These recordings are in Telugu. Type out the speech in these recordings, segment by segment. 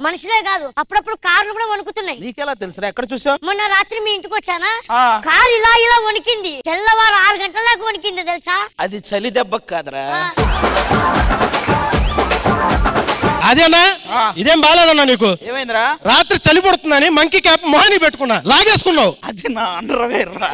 మనుషులే కాదు అప్పుడప్పుడు కార్లు కూడా వణుకుతున్నాయి. నీకెలా తెలుసురా? ఎక్కడ చూసావు? మొన్న రాత్రి మీ ఇంటికి వచ్చానా, కారు ఇలా ఇలా వణికింది. తెల్లవారు 6 గంటల దాకా వణికింది తెలుసా? అది చలి దెబ్బకు కాదురా. అదేనా? ఇదేం బాలేదన్నా నీకు? ఏమైందిరా? రాత్రి చలి పడుతుందని మంకీ క్యాప్ మొహాని పెట్టుకున్నా, లాగేసుకున్నావు. అది నా అండర్వేర్ రా.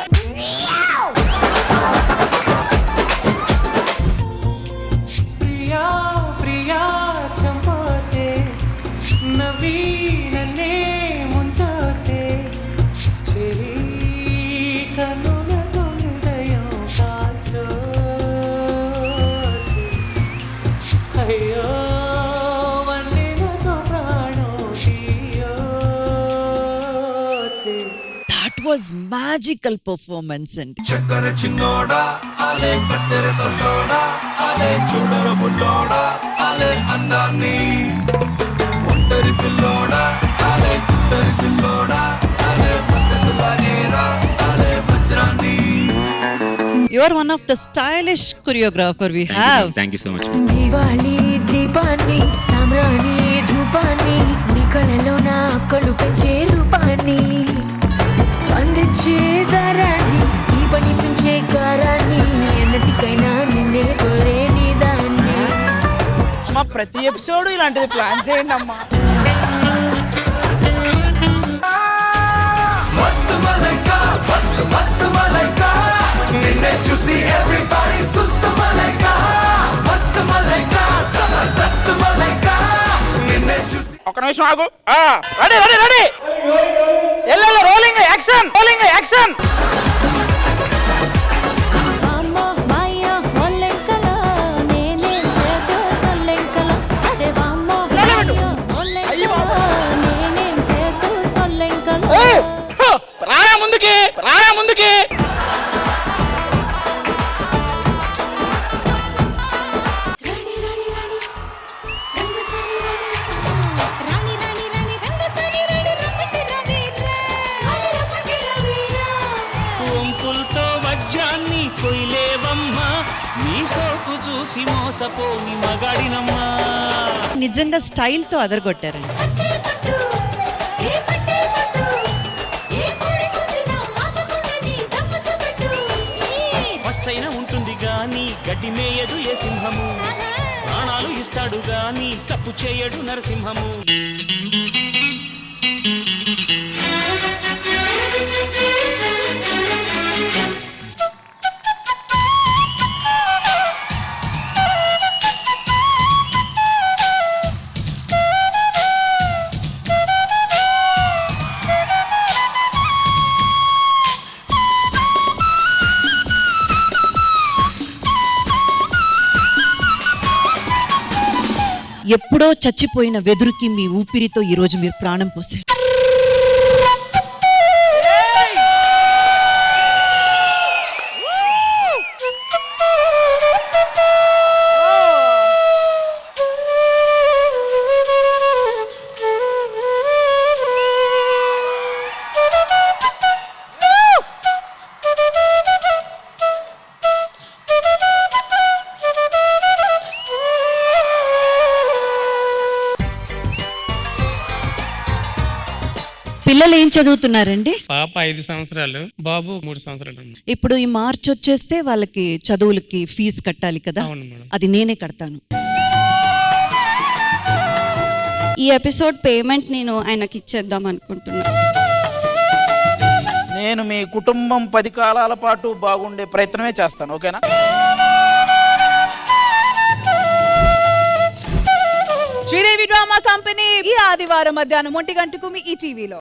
Was magical performance and చక్కర చిన్నోడా అలే కత్తెర కొట్టోడా అలే చూడర బుల్లోడా అలే అందాన్ని ఒంటరి పిల్లోడా అలే కుంటరి పిల్లోడా అలే పట్టకులానేరా అలే వజ్రాన్ని. You are one of the stylish choreographer we have. Thank you so much. Diwali దీపాన్ని సామ్రాణి ధూపాన్ని నీ కళలో నా కళ్ళు పెంచే రూపాన్ని అందించే దారాన్ని ఈ పని పెంచే కారాన్ని ఎన్నటికైనా నిన్నే కోరే నీ దాన్ని. మా ప్రతి ఎపిసోడ్ ఇలాంటిది ప్లాన్ చేయండి అమ్మా. మస్త్ మలైకా మస్త్ మస్త్ మలైకా నిన్నే చూసి ఎవ్రీబడీ సుస్త్ మలైకా మస్త్ మలైకా జబర్దస్త్ మలైకా నిన్నే చూసి. ఒక్క నిమిషం ఆగు. Ready ready ready. ఎల్ల రోలింగ్ యాక్షన్, రోలింగ్ యాక్షన్. అమ్మో మాయ ఒల్లెంకల నేనే చేతో సొల్లెంకల అదే బామ్మో మాయ ఒల్లెంకల నేనే చేతో సొల్లెంకల. రారా ముందుకి, రారా ముందుకి. రాణి రాణి రాణి రంగసాని రాణి రాణి రాణి రాణి రంగసాని రాణి రప్పటి రవీరా అరే రప్పటి రవీరా. వంపులతో వజ్రాన్ని కొయ్యలేవమ్మా, నీ సోకు చూసి మోసపోని మగాడినమ్మా. నిజంగా స్టైల్ తో అదరగొట్టారండి. పట్టే పట్టు ఏ పట్టే పట్టు ఏ కోడి కోసినా ఆపకుండా నీ దమ్ము చూపెట్టు. మస్తైన ఉంటుంది గాని గడ్డి మేయదు ఏ సింహము, ప్రాణాలు ఇస్తాడు గాని తప్పు చేయడు నరసింహము. ఎప్పుడో చచ్చిపోయిన వెదురుకి మీ ఊపిరితో ఈ రోజు మీరు ప్రాణం పోసారు. పిల్లలు ఏం చదువుతున్నారండి? పాప 5 సంవత్సరాలు, బాబు 3 సంవత్సరాలు. ఇప్పుడు ఈ మార్చి వచ్చేస్తే వాళ్ళకి చదువులకి ఫీజు కట్టాలి కదా, అది నేనే కడతాను. ఈ ఎపిసోడ్ పేమెంట్ నేను ఆయనకి ఇచ్చేద్దాం అనుకుంటున్నా. నేను మీ కుటుంబం 10 కాలాల పాటు బాగుండే ప్రయత్నమే చేస్తాను, ఓకేనా? శ్రీదేవి డ్రామా కంపెనీ ఈ ఆదివారం మధ్యాహ్నం 1 గంటకు మీ ఈటీవీలో.